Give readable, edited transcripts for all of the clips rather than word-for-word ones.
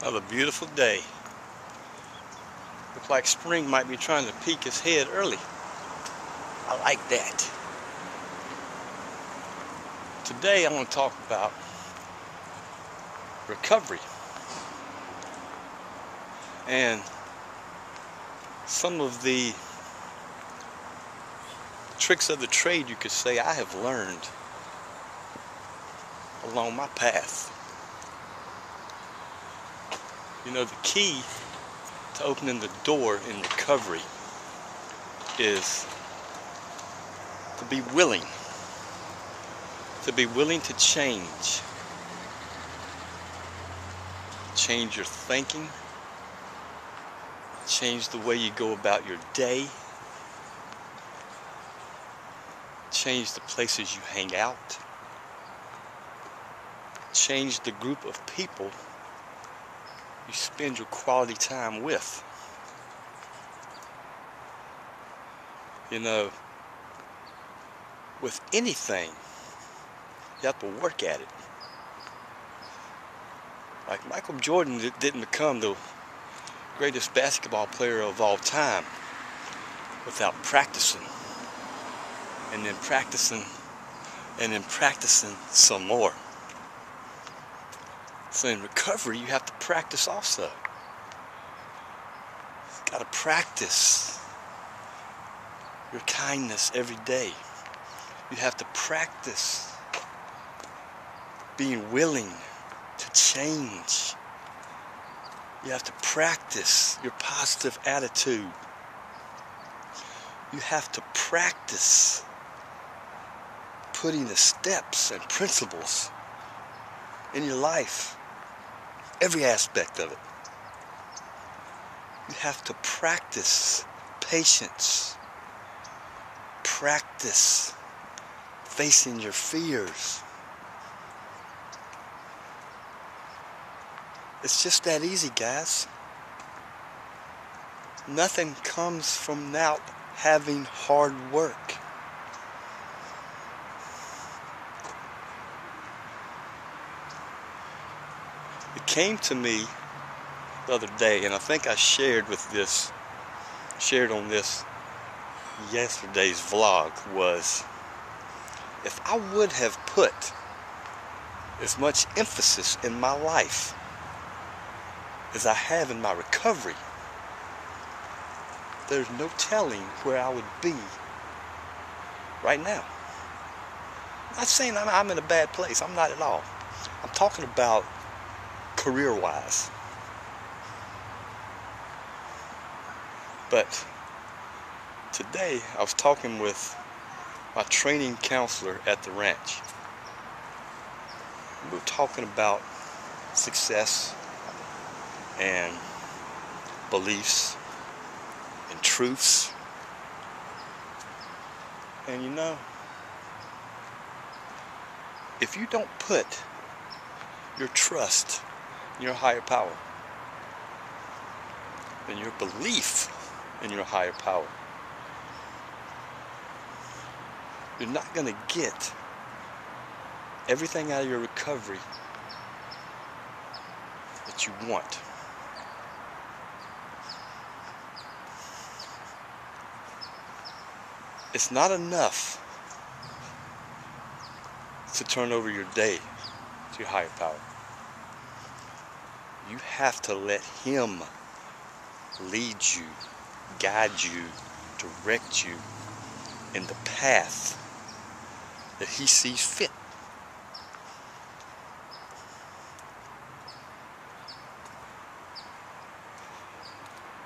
Another beautiful day. Looks like spring might be trying to peek its head early. I like that. Today I want to talk about recovery and some of the tricks of the trade, you could say, I have learned along my path. You know, the key to opening the door in recovery is to be willing to change your thinking, change the way you go about your day, change the places you hang out, change the group of people you spend your quality time with. You know, with anything, you have to work at it. Like Michael Jordan didn't become the greatest basketball player of all time without practicing, and then practicing, and then practicing some more. So in recovery, you have to practice also. You've got to practice your kindness every day. You have to practice being willing to change. You have to practice your positive attitude. You have to practice putting the steps and principles in your life, every aspect of it. You have to practice patience, practice facing your fears. It's just that easy, guys. Nothing comes from not having hard work. It came to me the other day, and I think I shared on this yesterday's vlog, was if I would have put as much emphasis in my life as I have in my recovery, there's no telling where I would be right now. I'm not saying I'm in a bad place. I'm not at all. I'm talking about career-wise. But today I was talking with my training counselor at the ranch. We were talking about success and beliefs and truths. And you know, if you don't put your trust in your higher power, and your belief in your higher power, you're not going to get everything out of your recovery that you want. It's not enough to turn over your day to your higher power. You have to let Him lead you, guide you, direct you in the path that He sees fit.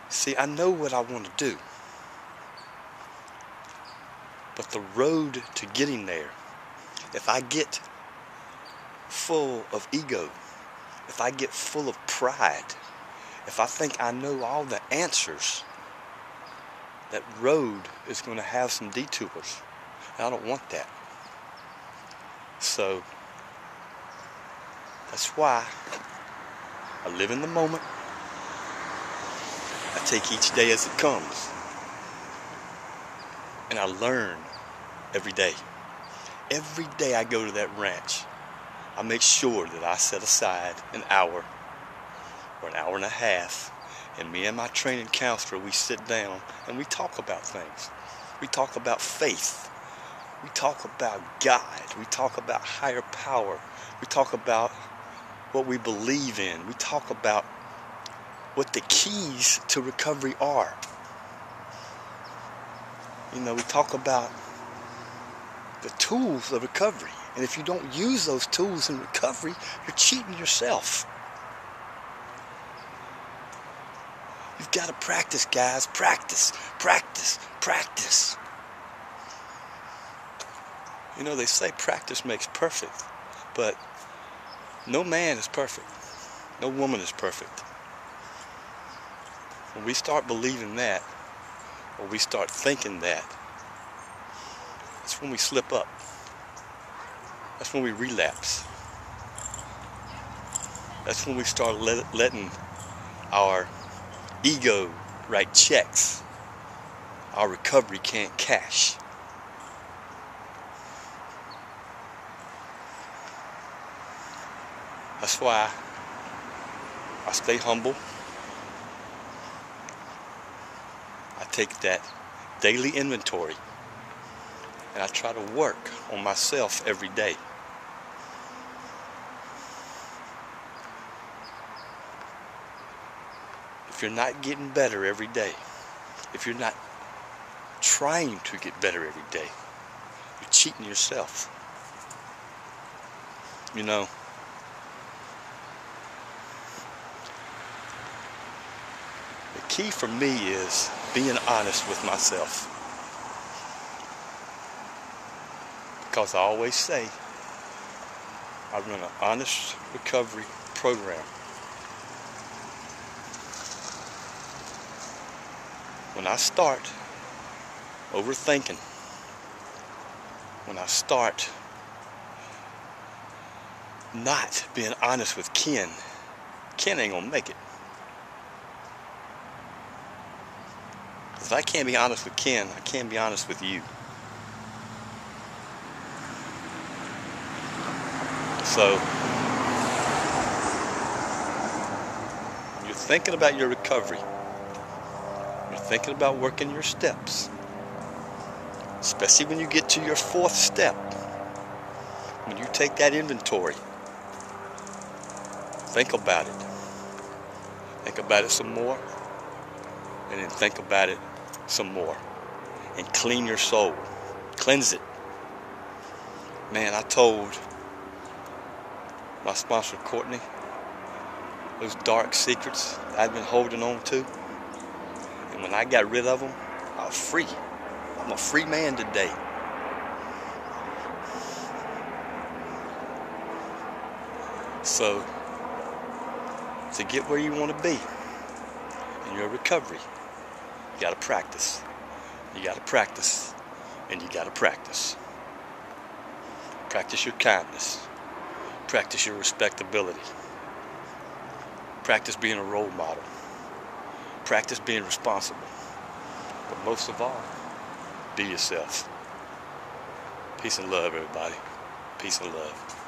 See, I know what I want to do, but the road to getting there, if I get full of ego, if I get full of pride, if I think I know all the answers, that road is going to have some detours. And I don't want that. So that's why I live in the moment. I take each day as it comes. And I learn every day. Every day I go to that ranch, I make sure that I set aside an hour or an hour and a half, and me and my training counselor, we sit down and we talk about things. We talk about faith. We talk about God. We talk about higher power. We talk about what we believe in. We talk about what the keys to recovery are. You know, we talk about the tools of recovery. And if you don't use those tools in recovery, you're cheating yourself. You've got to practice, guys. Practice, practice, practice. You know, they say practice makes perfect, but no man is perfect. No woman is perfect. When we start believing that, or we start thinking that, that's when we slip up. That's when we relapse. That's when we start letting our ego write checks our recovery can't cash. That's why I stay humble. I take that daily inventory and I try to work on myself every day. If you're not getting better every day, if you're not trying to get better every day, you're cheating yourself. You know, the key for me is being honest with myself. Because I always say, I run an honest recovery program. When I start overthinking, when I start not being honest with Ken ain't gonna make it. If I can't be honest with Ken, I can't be honest with you. So, when you're thinking about your recovery, you're thinking about working your steps, especially when you get to your fourth step, when you take that inventory, think about it. Think about it some more, and then think about it some more, and clean your soul. Cleanse it. Man, I told my sponsor Courtney those dark secrets I'd been holding on to, and when I got rid of them, I was free. I'm a free man today. So, to get where you want to be in your recovery, you got to practice. You got to practice, and you got to practice. Practice your kindness. Practice your respectability. Practice being a role model. Practice being responsible. But most of all, be yourself. Peace and love, everybody. Peace and love.